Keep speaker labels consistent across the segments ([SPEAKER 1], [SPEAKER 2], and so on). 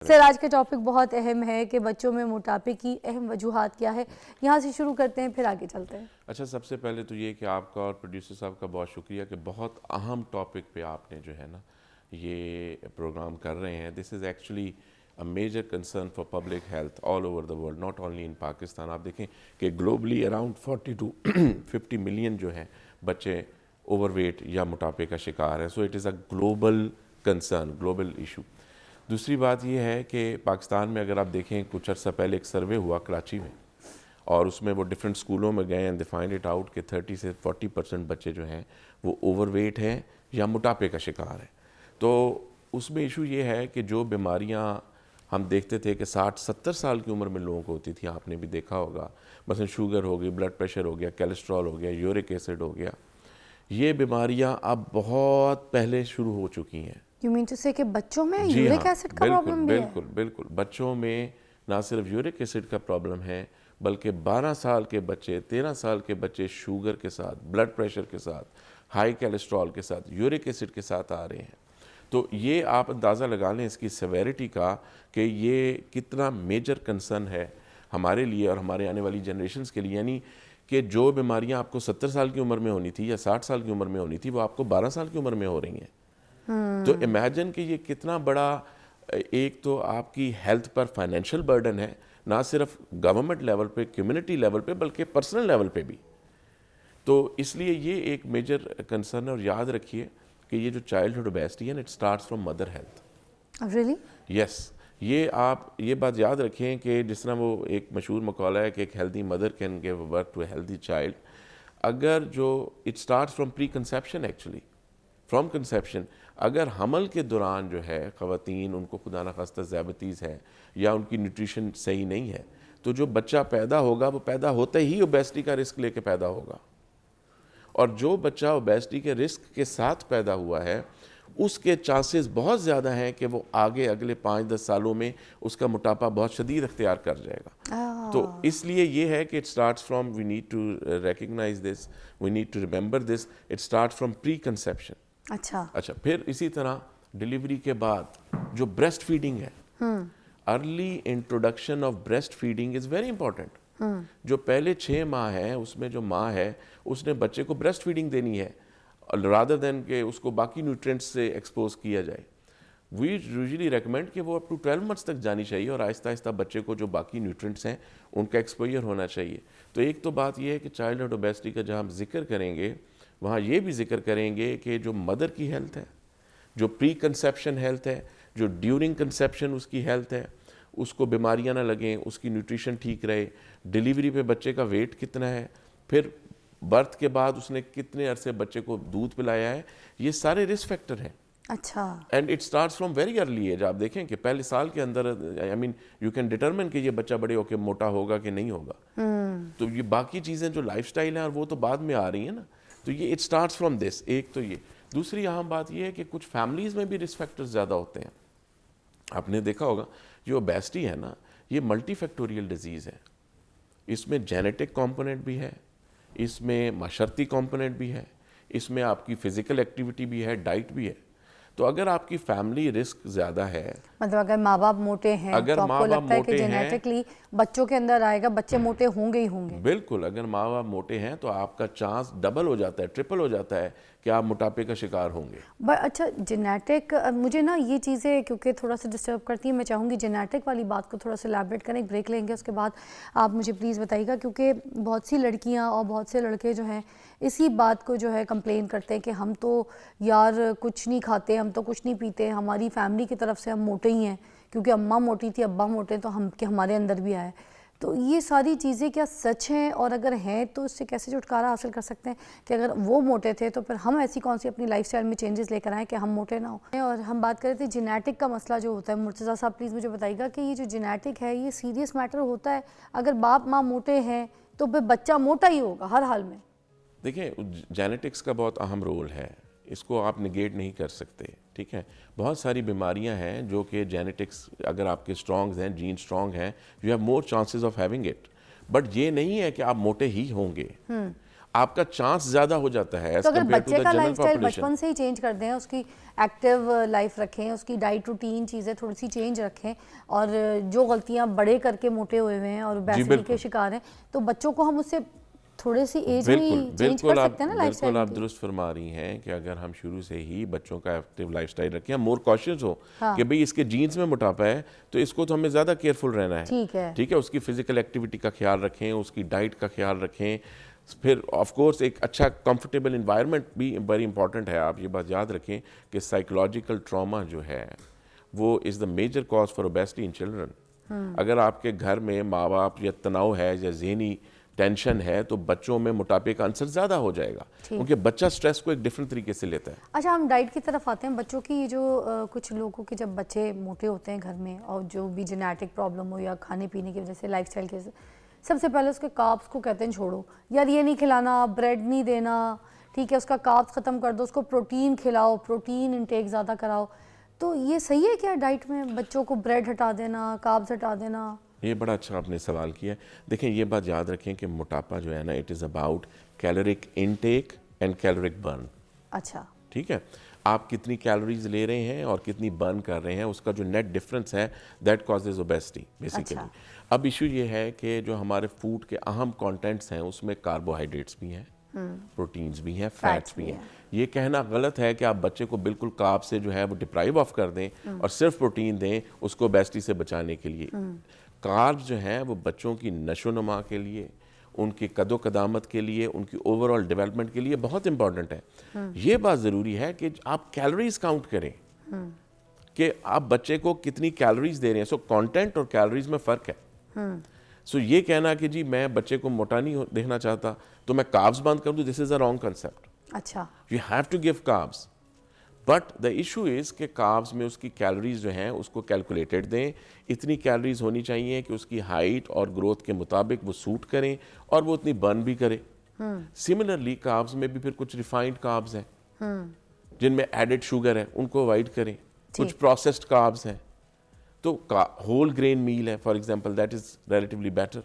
[SPEAKER 1] Sir आज का topic बहुत अहम है कि बच्चों में मोटापे की अहम वजूहात क्या है। यहाँ से शुरू करते हैं फिर आगे चलते हैं।
[SPEAKER 2] अच्छा, सबसे पहले तो ये कि आपका और प्रोड्यूसर साहब का बहुत शुक्रिया कि बहुत अहम टॉपिक पे आपने जो है ना ये प्रोग्राम कर रहे हैं। This is actually a major concern for public health all over the world, not only in Pakistan. आप देखें कि ग्लोबली अराउंड 40 to 50 मिलियन जो हैं बच्चे ओवरवेट या मोटापे का शिकार है। So it is a global concern, global issue. दूसरी बात यह है कि पाकिस्तान में अगर आप देखें, कुछ अर्सा पहले एक सर्वे हुआ कराची में, और उसमें वो डिफरेंट स्कूलों में गए and they find it out कि 30 से 40% बच्चे जो हैं वो ओवरवेट हैं या मोटापे का शिकार है। तो उसमें इशू ये है कि जो बीमारियां हम देखते थे कि 60-70 साल की उम्र में लोगों को होती थी, आपने भी देखा होगा, मसलन शुगर हो गई, ब्लड प्रेशर हो गया, कोलेस्ट्रॉल हो गया, यूरिक एसिड हो गया, ये बीमारियां अब बहुत पहले शुरू हो चुकी हैं।
[SPEAKER 1] यू मीन टू से कि बच्चों में
[SPEAKER 2] जी
[SPEAKER 1] यूरिक
[SPEAKER 2] हाँ,
[SPEAKER 1] एसिड का
[SPEAKER 2] बिल्कुल
[SPEAKER 1] प्रॉब्लम भी है?
[SPEAKER 2] बिल्कुल बिल्कुल। बच्चों में ना सिर्फ यूरिक एसिड का प्रॉब्लम है, बल्कि 12 साल के बच्चे, 13 साल के बच्चे शुगर के साथ, ब्लड प्रेशर के साथ, हाई कोलेस्ट्रॉल के साथ, यूरिक एसिड के साथ आ रहे हैं। तो ये आप अंदाज़ा लगा लें इसकी सेवेरिटी का कि ये कितना मेजर कंसर्न है हमारे लिए और हमारे आने वाली जनरेशन्स के लिए। यानी कि जो बीमारियां आपको 70 साल की उम्र में होनी थी या 60 साल की उम्र में होनी थी, वो आपको 12 साल की उम्र में हो रही हैं। तो इमेजिन कि ये कितना बड़ा एक तो आपकी हेल्थ पर फाइनेंशियल बर्डन है, ना सिर्फ गवर्नमेंट लेवल पे, कम्युनिटी लेवल पे, बल्कि पर्सनल लेवल पे भी। तो इसलिए ये एक मेजर कंसर्न है। और याद रखिए कि ये जो चाइल्डहुड ओबेसिटी है, it starts from mother health.
[SPEAKER 1] Really?
[SPEAKER 2] Yes, ये आप ये बात याद रखें कि जिस तरह वो एक मशहूर मकाला है कि एक healthy mother can give birth to a healthy child. अगर जो it starts from preconception, actually from conception. अगर हमल के दौरान जो है ख़वातीन, उनको खुदा न खास्ता ज़्याबतीज़ है या उनकी न्यूट्रिशन सही नहीं है, तो जो बच्चा पैदा होगा वो पैदा होते ही ओबेसिटी का रिस्क लेके पैदा होगा। और जो बच्चा ओबेसिटी के रिस्क के साथ पैदा हुआ है, उसके चांसेस बहुत ज़्यादा हैं कि वो आगे अगले 5-10 सालों में उसका मोटापा बहुत शदीद अख्तियार कर जाएगा। तो इसलिए ये है कि it starts from, we need to recognise this, we need to remember this, it starts from preconception. अच्छा, फिर इसी तरह डिलीवरी के बाद जो ब्रेस्ट फीडिंग है, early introduction of breast feeding is very important. जो पहले 6 माह है उसमें जो माँ है उसने बच्चे को ब्रेस्ट फीडिंग देनी है, रादर देन के उसको बाकी न्यूट्रिएंट्स से एक्सपोज किया जाए। वी यूजुअली रेकमेंड कि वो अप टू 12 मंथ्स तक जानी चाहिए और आहिस्ता आहिस्ता बच्चे को जो बाकी न्यूट्रिएंट्स हैं उनका एक्सपोजर होना चाहिए। तो एक तो बात यह है कि चाइल्डहुड ओबेसिटी का जहाँ हम जिक्र करेंगे, वहाँ ये भी जिक्र करेंगे कि जो मदर की हेल्थ है, जो प्री कंसेप्शन हेल्थ है, जो ड्यूरिंग कंसेप्शन उसकी हेल्थ है, उसको बीमारियां ना लगें, उसकी न्यूट्रिशन ठीक रहे, डिलीवरी पे बच्चे का वेट कितना है, फिर बर्थ के बाद उसने कितने अरसे बच्चे को दूध पिलाया है, ये सारे रिस्क फैक्टर हैं।
[SPEAKER 1] अच्छा।
[SPEAKER 2] And it starts from very early age. आप देखें कि पहले साल के अंदर, I mean you can determine कि ये बच्चा बड़े होकर मोटा होगा कि नहीं होगा। तो ये बाकी चीज़ें जो लाइफस्टाइल हैं और वो तो बाद में आ रही हैं ना, तो ये इट स्टार्ट्स फ्रॉम दिस। एक तो ये, दूसरी अहम बात ये है कि कुछ फैमिलीज़ में भी रिस्क फैक्टर्स ज़्यादा होते हैं। आपने देखा होगा जो ओबेसिटी है ना, ये मल्टीफैक्टोरियल डिजीज़ है। इसमें जेनेटिक कंपोनेंट भी है, इसमें माशरती कंपोनेंट भी है, इसमें आपकी फ़िज़िकल एक्टिविटी भी है, डाइट भी है। तो अगर आपकी फैमिली रिस्क ज़्यादा है,
[SPEAKER 1] मतलब अगर माँ बाप मोटे हैं
[SPEAKER 2] अगर
[SPEAKER 1] तो आपको
[SPEAKER 2] माँ बाप
[SPEAKER 1] लगता है कि
[SPEAKER 2] मोटे हैं,
[SPEAKER 1] जेनेटिकली बच्चों के अंदर आएगा, बच्चे मोटे होंगे ही होंगे।
[SPEAKER 2] बिल्कुल, अगर माँ बाप मोटे हैं तो आपका चांस डबल हो जाता है, ट्रिपल हो जाता है कि आप मोटापे का शिकार होंगे।
[SPEAKER 1] बट अच्छा, जेनेटिक, मुझे ना ये चीज़ें क्योंकि थोड़ा सा डिस्टर्ब करती हैं, मैं चाहूँगी जेनेटिक वाली बात को थोड़ा सा एलैबोरेट करें। एक ब्रेक लेंगे, उसके बाद आप मुझे प्लीज़ बताइएगा, क्योंकि बहुत सी लड़कियाँ और बहुत से लड़के जो हैं इसी बात को जो है कंप्लेन करते हैं कि हम तो यार कुछ नहीं खाते, हम तो कुछ नहीं पीते, हमारी फैमिली की तरफ से हम मोटे ही हैं, क्योंकि अम्मा मोटी थी, अब्बा मोटे, तो हम कि हमारे अंदर भी आए। तो ये सारी चीज़ें क्या सच हैं, और अगर हैं तो इससे कैसे छुटकारा हासिल कर सकते हैं कि अगर वो मोटे थे तो फिर हम ऐसी कौन सी अपनी लाइफस्टाइल में चेंजेस लेकर आएँ कि हम मोटे ना हो। और हम बात कर रहे थे जेनेटिक का मसला जो होता है। मुर्तज़ा साहब प्लीज़ मुझे बताइएगा कि ये जो जेनेटिक है ये सीरियस मैटर होता है? अगर बाप माँ मोटे हैं तो फिर बच्चा मोटा ही होगा हर हाल में?
[SPEAKER 2] देखिए, जेनेटिक्स का बहुत अहम रोल है, इसको आप निगेट नहीं कर सकते। ठीक है, बहुत सारी बीमारियां हैं जो कि जेनेटिक्स, अगर आपके स्ट्रॉन्ग हैं, जीन स्ट्रॉन्ग हैं, you have more chances of having it. But ये नहीं है कि आप मोटे ही होंगे। आपका चांस ज़्यादा हो जाता है एज
[SPEAKER 1] तो अगर
[SPEAKER 2] कम्पेयर टू
[SPEAKER 1] बच्चे
[SPEAKER 2] द
[SPEAKER 1] का
[SPEAKER 2] जनरल
[SPEAKER 1] लाइफस्टाइल
[SPEAKER 2] पॉपुलेशन।
[SPEAKER 1] बचपन से ही चेंज कर दें, उसकी एक्टिव लाइफ रखें, उसकी डाइट रूटीन चीज़ें थोड़ी सी चेंज रखें, और जो गलतियां बड़े करके मोटे हुए हुए हैं और
[SPEAKER 2] जी
[SPEAKER 1] ओबेसिटी के
[SPEAKER 2] बिल्कुल
[SPEAKER 1] शिकार हैं, तो बच्चों को हम उससे थोड़ी सी एज में
[SPEAKER 2] बिल्कुल
[SPEAKER 1] ही चेंज कर
[SPEAKER 2] बिल्कुल आप
[SPEAKER 1] सकते हैं ना
[SPEAKER 2] बिल्कुल
[SPEAKER 1] लाइफस्टाइल
[SPEAKER 2] आप
[SPEAKER 1] की।
[SPEAKER 2] दुरुस्त फरमा रही हैं कि अगर हम शुरू से ही बच्चों का एक्टिव लाइफस्टाइल रखें, हम मोर कॉशियस हो
[SPEAKER 1] हाँ।
[SPEAKER 2] कि भाई इसके जीन्स में मोटापा है तो इसको तो हमें ज़्यादा केयरफुल रहना है।
[SPEAKER 1] ठीक है।
[SPEAKER 2] ठीक है, उसकी फिजिकल एक्टिविटी का ख्याल रखें, उसकी डाइट का ख्याल रखें, फिर ऑफ कोर्स एक अच्छा कंफर्टेबल इन्वायरमेंट भी बड़ी इंपॉर्टेंट है। आप ये बात याद रखें कि साइकोलॉजिकल ट्रॉमा जो है वो is the major cause for obesity in children. अगर आपके घर में माँ बाप या तनाव है या ज़हनी टेंशन है तो बच्चों में मोटापे का अंसर ज़्यादा हो जाएगा, क्योंकि बच्चा स्ट्रेस को एक डिफरेंट तरीके से लेता है।
[SPEAKER 1] अच्छा, हम डाइट की तरफ आते हैं। बच्चों की जो कुछ लोगों के जब बच्चे मोटे होते हैं घर में, और जो भी जेनेटिक प्रॉब्लम हो या खाने पीने की वजह से, लाइफस्टाइल की वजह से, सबसे पहले उसके कार्ब्स को कहते हैं छोड़ो यार, ये नहीं खिलाना, ब्रेड नहीं देना, ठीक है, उसका कार्ब्स ख़त्म कर दो, उसको प्रोटीन खिलाओ, प्रोटीन इंटेक ज़्यादा कराओ। तो ये सही है क्या डाइट में बच्चों को ब्रेड हटा देना, कार्ब्स हटा देना?
[SPEAKER 2] ये बड़ा अच्छा आपने सवाल किया है। देखें, ये बात याद रखें कि मोटापा जो है ना, it is about caloric intake and caloric burn.
[SPEAKER 1] अच्छा,
[SPEAKER 2] ठीक है, आप कितनी कैलोरीज ले रहे हैं और कितनी बर्न कर रहे हैं, उसका जो नेट डिफरेंस है दैट कॉजेज ओबेसिटी बेसिकली।
[SPEAKER 1] अच्छा।
[SPEAKER 2] अब इशू ये है कि जो हमारे फूड के अहम कंटेंट्स हैं उसमें कार्बोहाइड्रेट्स भी हैं, प्रोटीन्स भी हैं, फैट्स भी हैं। ये कहना गलत है कि आप बच्चे को बिल्कुल कार्ब से जो है वो डिप्राइव ऑफ कर दें और सिर्फ प्रोटीन दें उसको ओबेसिटी से बचाने के लिए। कार्ब्स जो हैं वो बच्चों की नशोनुमा के लिए, उनकी कदो कदामत के लिए, उनकी ओवरऑल डेवलपमेंट के लिए बहुत इंपॉर्टेंट है। ये बात ज़रूरी है कि आप कैलोरीज काउंट करें कि आप बच्चे को कितनी कैलोरीज दे रहे हैं। सो कंटेंट और कैलोरीज में फ़र्क है। सो ये कहना कि जी मैं बच्चे को मोटा नहीं देखना चाहता तो मैं कार्ब्स बंद कर दूं, this is a wrong concept.
[SPEAKER 1] अच्छा,
[SPEAKER 2] you have to give carbs, but the issue is कि कार्ब्स में उसकी कैलोरीज जो हैं उसको कैलकुलेटेड दें। इतनी कैलोरीज होनी चाहिए कि उसकी हाइट और ग्रोथ के मुताबिक वो सूट करें और वो उतनी बर्न भी करे। सिमिलरली कार्ब्स में भी फिर कुछ रिफाइंड कार्ब्स हैं जिनमें एडेड शुगर है, उनको अवॉइड करें। कुछ प्रोसेस्ड कार्ब्स हैं, तो होल ग्रेन मील है for example, that is relatively better.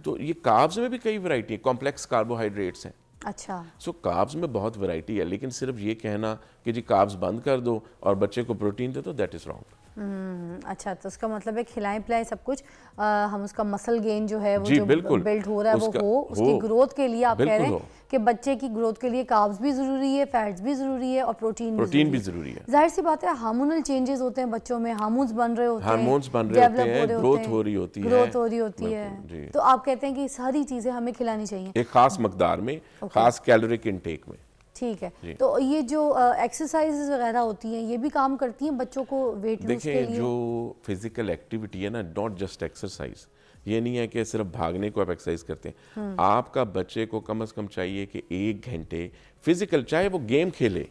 [SPEAKER 2] तो ये कार्ब्स में भी कई वैरायटी है, कॉम्प्लेक्स कार्बोहाइड्रेट्स हैं।
[SPEAKER 1] अच्छा।
[SPEAKER 2] सो कार्ब्स में बहुत वैरायटी है, लेकिन सिर्फ ये कहना कि जी कार्ब्स बंद कर दो और बच्चे को प्रोटीन दे दो, दैट इज रॉन्ग।
[SPEAKER 1] अच्छा, तो उसका मतलब है खिलाएं पिलाएं सब कुछ, हम उसका मसल गेन जो है वो
[SPEAKER 2] जी
[SPEAKER 1] जो
[SPEAKER 2] बिल्कुल
[SPEAKER 1] बिल्ड हो रहा है वो हो, उसकी ग्रोथ के लिए आप कह रहे हैं कि बच्चे की ग्रोथ के लिए कार्ब्स भी ज़रूरी है, फैट्स भी ज़रूरी है और प्रोटीन भी ज़रूरी है। जाहिर सी बात है, हार्मोनल चेंजेस होते हैं बच्चों में, हार्मोन्स बन रहे होते हैं,
[SPEAKER 2] ग्रोथ हो रही होती है।
[SPEAKER 1] तो आप कहते हैं कि सारी चीज़ें हमें खिलानी चाहिए
[SPEAKER 2] एक खास मकदार में, खास कैलोरिक इनटेक में।
[SPEAKER 1] ठीक है। तो ये जो एक्सरसाइजेज वगैरह होती हैं ये भी काम करती हैं बच्चों को वेट लूज के लिए?
[SPEAKER 2] देखिए, जो फिजिकल एक्टिविटी है ना, नॉट जस्ट एक्सरसाइज, ये नहीं है कि सिर्फ भागने को आप एक्सरसाइज करते हैं। आपका बच्चे को कम से कम चाहिए कि 1 घंटे फिजिकल, चाहे वो गेम खेले,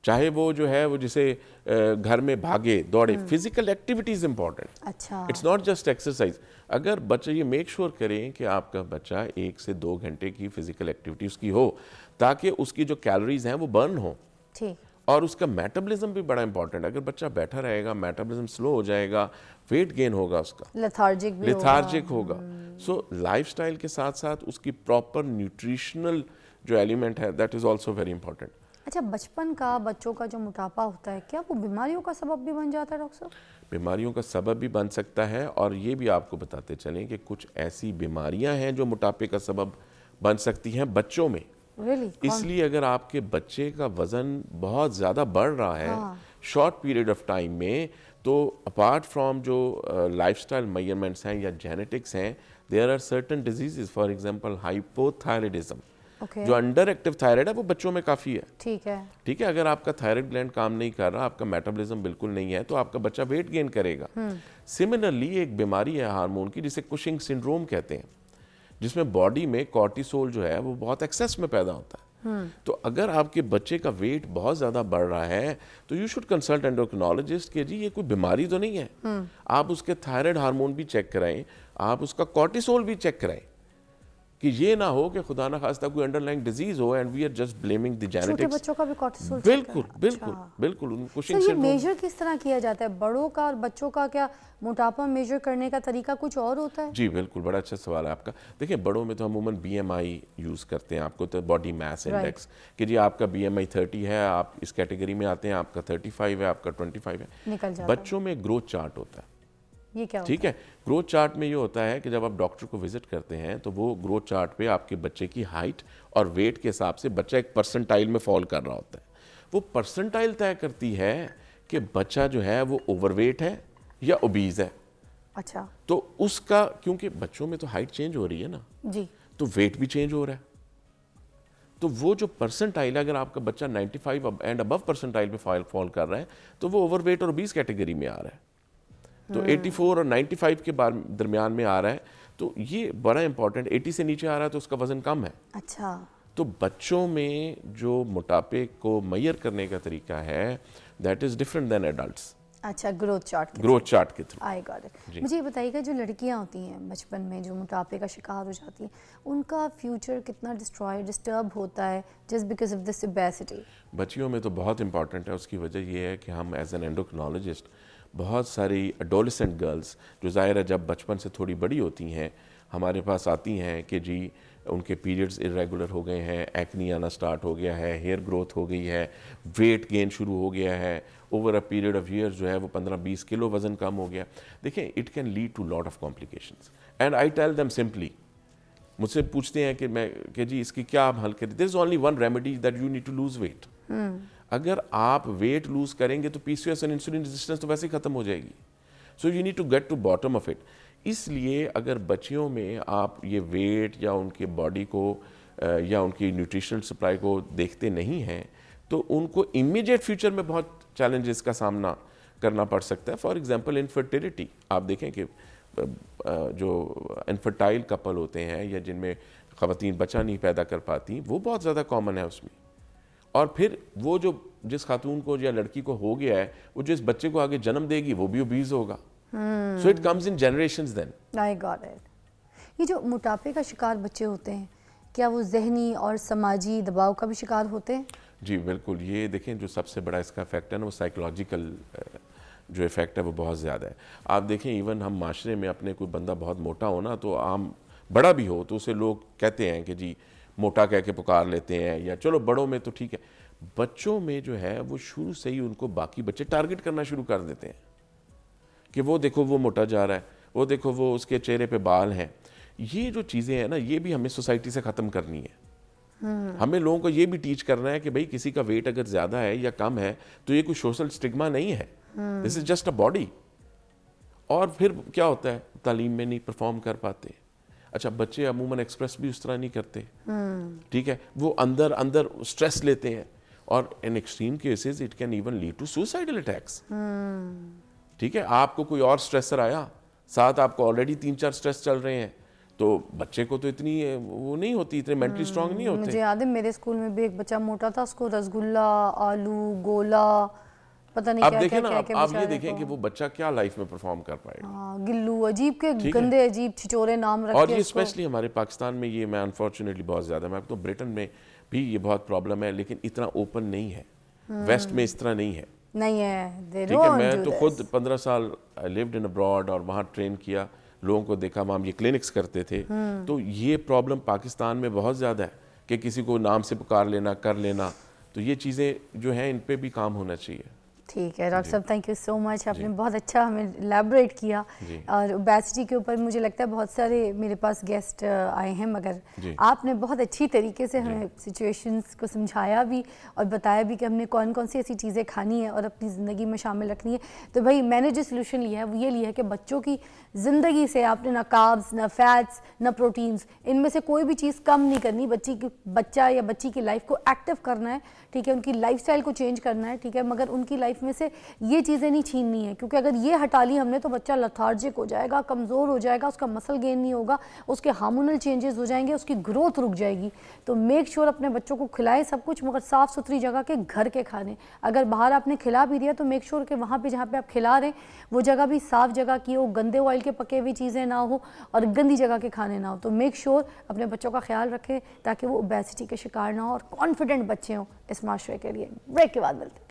[SPEAKER 2] चाहे वो जो है वो जिसे घर में भागे दौड़े, फिजिकल एक्टिविटी इज इंपॉर्टेंट।
[SPEAKER 1] अच्छा,
[SPEAKER 2] इट्स नॉट जस्ट एक्सरसाइज। अगर बच्चे ये मेक श्योर करें कि आपका बच्चा 1 से 2 घंटे की फिजिकल एक्टिविटी उसकी हो, ताकि उसकी जो कैलोरीज हैं वो बर्न हो।
[SPEAKER 1] ठीक।
[SPEAKER 2] और उसका मेटाबॉलिज्म भी बड़ा इंपॉर्टेंट है। अगर बच्चा बैठा रहेगा, मेटाबॉलिज्म स्लो हो जाएगा, वेट गेन होगा, उसका लेथार्जिक होगा। सो लाइफस्टाइल के साथ साथ उसकी प्रॉपर न्यूट्रिशनल जो एलिमेंट है that is also very important.
[SPEAKER 1] अच्छा, बचपन का बच्चों का जो मोटापा होता है, क्या वो बीमारियों का सबब भी बन जाता है डॉक्टर साहब?
[SPEAKER 2] बीमारियों का सबब भी बन सकता है, और ये भी आपको बताते चलें कि कुछ ऐसी बीमारियां हैं जो मोटापे का सबब बन सकती हैं बच्चों में।
[SPEAKER 1] Really?
[SPEAKER 2] इसलिए अगर आपके बच्चे का वजन बहुत ज़्यादा बढ़ रहा है शॉर्ट पीरियड ऑफ टाइम में, तो अपार्ट फ्रॉम जो लाइफस्टाइल मेजरमेंट्स हैं या जेनेटिक्स हैं, there are certain diseases, for example hypothyroidism. जो अंडर एक्टिव थायराइड है वो बच्चों में काफ़ी है।
[SPEAKER 1] ठीक है।
[SPEAKER 2] ठीक है, अगर आपका थायराइड ग्लैंड काम नहीं कर रहा, आपका मेटाबॉलिज्म बिल्कुल नहीं है, तो आपका बच्चा वेट गेन करेगा। सिमिलरली एक बीमारी है हार्मोन की जिसे कुशिंग सिंड्रोम कहते हैं, जिसमें बॉडी में कॉर्टिसोल जो है वो बहुत एक्सेस में पैदा होता है। तो अगर आपके बच्चे का वेट बहुत ज़्यादा बढ़ रहा है तो यू शुड कंसल्ट एंडोक्रिनोलॉजिस्ट कि जी ये कोई बीमारी तो नहीं है। आप उसके थायराइड हार्मोन भी चेक कराएं, आप उसका कॉर्टिसोल भी चेक कराएं, कि ये ना हो कि खुदा ना खास्ता कोई अंडरलाइंग डिजीज हो and we are just blaming the
[SPEAKER 1] छोटे
[SPEAKER 2] जेनेटिक्स।
[SPEAKER 1] बच्चों का भी कॉर्टिसोल
[SPEAKER 2] बिल्कुल बिल्कुल बिल्कुल कुशिंग
[SPEAKER 1] सर, ये
[SPEAKER 2] सिंड्रोम।
[SPEAKER 1] मेजर किस तरह किया जाता है बड़ों का और बच्चों का? क्या मोटापा मेजर करने का तरीका कुछ और होता है?
[SPEAKER 2] जी बिल्कुल, बड़ा अच्छा सवाल है आपका। देखिए बड़ों में तो अमूमन BMI यूज़ करते हैं, आपको तो बॉडी मास इंडेक्स कि जी आपका BMI 30 है, आप इस कैटेगरी में आते हैं, आपका 35 है, आपका 25 है।
[SPEAKER 1] निकल जाता है।
[SPEAKER 2] बच्चों में ग्रोथ चार्ट होता है,
[SPEAKER 1] ये क्या होता
[SPEAKER 2] ठीक है। ग्रोथ चार्ट में ये होता है कि जब आप डॉक्टर को विजिट करते हैं तो वो ग्रोथ चार्ट पे आपके बच्चे की हाइट और वेट के हिसाब से बच्चा एक परसेंटाइल में फॉल कर रहा होता है। वो परसेंटाइल तय करती है कि बच्चा जो है वो ओवरवेट है या ओबीज है।
[SPEAKER 1] अच्छा
[SPEAKER 2] तो उसका, क्योंकि बच्चों में तो हाइट चेंज हो रही है ना,
[SPEAKER 1] जी,
[SPEAKER 2] तो वेट भी चेंज हो रहा है। तो वो जो परसेंटाइल है, अगर आपका बच्चा 95 एंड अबव परसेंटाइल पे फॉल कर रहा है तो वो ओवरवेट और ओबीज कैटेगरी में आ रहा है। तो 84 और 95 के दरमियान में आ रहा है, तो ये बड़ा इंपॉर्टेंट। 80 से नीचे आ रहा है तो उसका वजन कम है।
[SPEAKER 1] अच्छा
[SPEAKER 2] तो बच्चों में जो मोटापे को मैयर करने का तरीका है that is different than adults.
[SPEAKER 1] अच्छा, ग्रोथ चार्ट
[SPEAKER 2] के थ्रू।
[SPEAKER 1] I got it. मुझे ये बताइएगा, जो लड़कियां होती हैं बचपन में जो मोटापे का शिकार हो जाती हैं, उनका फ्यूचर कितना डिस्टर्ब होता है just because of this obesity?
[SPEAKER 2] बच्चियों में तो बहुत इंपॉर्टेंट है। उसकी वजह यह है कि हम एज एन एंडोक्रिनोलॉजिस्ट बहुत सारी एडोलेसेंट गर्ल्स जो ज़ाहिर है जब बचपन से थोड़ी बड़ी होती हैं हमारे पास आती हैं कि जी उनके पीरियड्स इरेगुलर हो गए हैं, एक्नी आना स्टार्ट हो गया है, हेयर ग्रोथ हो गई है, वेट गेन शुरू हो गया है, over a period of years जो है वो 15-20 किलो वजन कम हो गया। देखें, it can lead to lot of complications and I tell them simply, मुझसे पूछते हैं कि जी इसकी क्या आप हल करें। There is only one remedy that you need to lose weight. अगर आप वेट लूज करेंगे तो PCOS और इंसुलिन रेजिस्टेंस तो वैसे ही खत्म हो जाएगी। So you need to get to bottom of it. इसलिए अगर बच्चियों में आप ये वेट या उनके बॉडी को या उनकी न्यूट्रिशनल सप्लाई को देखते नहीं हैं तो उनको इमीडिएट फ्यूचर में बहुत चैलेंजेस का सामना करना पड़ सकता है। फॉर एग्जांपल इनफर्टिलिटी, आप देखें कि जो इनफर्टाइल कपल होते हैं या जिनमें ख़वातीन बच्चा नहीं पैदा कर पाती, वो बहुत ज़्यादा कॉमन है उसमें। और फिर वो जो जिस खातून को या लड़की को हो गया है, वो जिस बच्चे को आगे जन्म देगी वो भी ओबीज होगा। So it comes in generations then.
[SPEAKER 1] I got it. ये जो मोटापे का शिकार बच्चे होते हैं, क्या वो जहनी और समाजी दबाव का भी शिकार होते हैं?
[SPEAKER 2] जी बिल्कुल। ये देखें, जो सबसे बड़ा इसका इफेक्ट है ना, वो साइकोलॉजिकल जो इफेक्ट है वो बहुत ज़्यादा है। आप देखें, इवन हम माशरे में अपने कोई बंदा बहुत मोटा हो ना, तो आम बड़ा भी हो तो उसे लोग कहते हैं कि जी मोटा कह के पुकार लेते हैं, या चलो बड़ों में तो ठीक है। बच्चों में जो है वो शुरू से ही उनको बाकी बच्चे टारगेट करना शुरू कर देते हैं कि वो देखो वो मोटा जा रहा है, वो देखो वो उसके चेहरे पे बाल हैं। ये जो चीज़ें हैं ना, ये भी हमें सोसाइटी से ख़त्म करनी है। हमें लोगों को ये भी टीच करना है कि भाई किसी का वेट अगर ज़्यादा है या कम है तो ये कोई सोशल स्टिग्मा नहीं है, this is just a body. और फिर क्या होता है, तालीम में नहीं परफॉर्म कर पाते। अच्छा, बच्चे अमूमन एक्सप्रेस भी उस तरह नहीं करते, ठीक है, वो अंदर अंदर स्ट्रेस लेते हैं और in extreme cases it can even lead to suicidal attacks. ठीक है, आपको कोई और स्ट्रेसर आया, साथ आपको ऑलरेडी 3-4 स्ट्रेस चल रहे हैं, तो बच्चे को तो इतनी वो नहीं होती, इतने मेंटली स्ट्रांग नहीं होते।
[SPEAKER 1] मुझे याद है मेरे स्कूल में भी एक बच्चा मोटा था, उसको रसगुल्ला, आलू, गोला, पता नहीं क्या क्या क्या क्या
[SPEAKER 2] आप ये देखें कि वो बच्चा क्या लाइफ में परफॉर्म कर पाएगा।
[SPEAKER 1] गिल्लू, अजीब के गंदे अजीब छिचोरे नाम रख के।
[SPEAKER 2] और ये स्पेशली हमारे पाकिस्तान में ये मैं अनफॉर्चुनेटली बहुत ज़्यादा, मैं तो ब्रिटेन में भी ये बहुत प्रॉब्लम है, लेकिन इतना ओपन नहीं है। वेस्ट में इस तरह नहीं है। ठीक है, मैं तो खुद 15 साल लिव्ड इन अब्रॉड और वहाँ ट्रेन किया, लोगों को देखा, वहाँ ये क्लिनिक्स करते थे। तो ये प्रॉब्लम पाकिस्तान में बहुत ज़्यादा है कि किसी को नाम से पुकार लेना, कर लेना। तो ये चीज़ें जो हैं इन पे भी काम होना चाहिए।
[SPEAKER 1] ठीक है डॉक्टर साहब, थैंक यू सो मच, आपने बहुत अच्छा हमें इलैबोरेट किया। और ओबेसिटी के ऊपर मुझे लगता है बहुत सारे मेरे पास गेस्ट आए हैं, मगर आपने बहुत अच्छी तरीके से हमें सिचुएशंस को समझाया भी और बताया भी कि हमने कौन कौन सी ऐसी चीज़ें खानी है और अपनी ज़िंदगी में शामिल रखनी है। तो भाई मैंने जो सोल्यूशन लिया है वो ये लिया है कि बच्चों की ज़िंदगी से आपने ना कार्ब्स, ना फैट्स, ना प्रोटीन्स, इनमें से कोई भी चीज़ कम नहीं करनी। बच्चा या बच्ची की लाइफ को एक्टिव करना है, ठीक है, उनकी लाइफस्टाइल को चेंज करना है, ठीक है, मगर उनकी लाइफ लाइफ में से ये चीज़ें नहीं छीननी है, क्योंकि अगर ये हटा ली हमने तो बच्चा लथार्जिक हो जाएगा, कमज़ोर हो जाएगा, उसका मसल गेन नहीं होगा, उसके हार्मोनल चेंजेस हो जाएंगे, उसकी ग्रोथ रुक जाएगी। तो मेक श्योर अपने बच्चों को खिलाएं सब कुछ, मगर साफ़ सुथरी जगह के घर के खाने। अगर बाहर आपने खिला भी दिया तो मेक श्योर कि वहाँ पे जहाँ पे आप खिला रहे हैं वो जगह भी साफ़ जगह की हो, गंदे ऑयल के पके हुई चीज़ें ना हो और गंदी जगह के खाने ना हो। तो मेक श्योर अपने बच्चों का ख्याल रखें ताकि वो ओबेसिटी के शिकार ना हो और कॉन्फिडेंट बच्चे हों इस माशरे के लिए। ब्रेक के बाद मिलते हैं।